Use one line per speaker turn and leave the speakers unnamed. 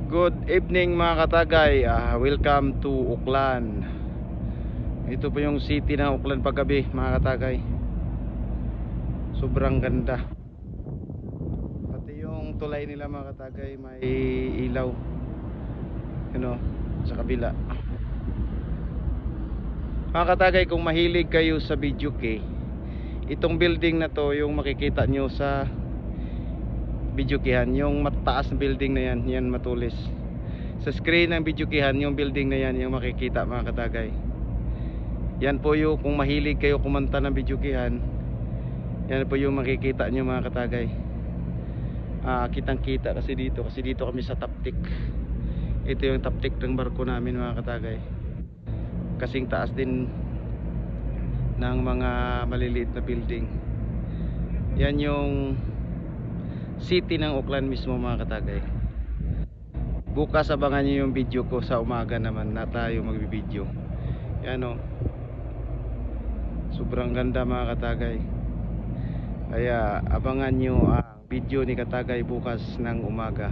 Good evening mga katagay, welcome to Uklan. Ito po yung city ng Uklan paggabi mga katagay. Sobrang ganda. Pati yung tulay nila mga katagay may ilaw, sa kabila. Mga katagay, kung mahilig kayo sa video key, itong building na to yung makikita nyo sa video keyhan, yung mataas na building na yan, yan matulis. Sa screen ng video keyhan, yung building na yan yung makikita mga katagay. Yan po yung, kung mahilig kayo kumanta ng video keyhan, yan po yung makikita nyo mga katagay. Kitang kita kasi dito kami sa Taptik. Ito yung Taptik ng barko namin mga katagay. Kasing taas din ng mga maliliit na building. Yan yung city ng Uklan mismo mga katagay. Bukas abangan nyo yung video ko sa umaga naman na tayo magbibideo. Yan o, sobrang ganda mga katagay. Kaya abangan nyo ang video ni Katagay bukas ng umaga.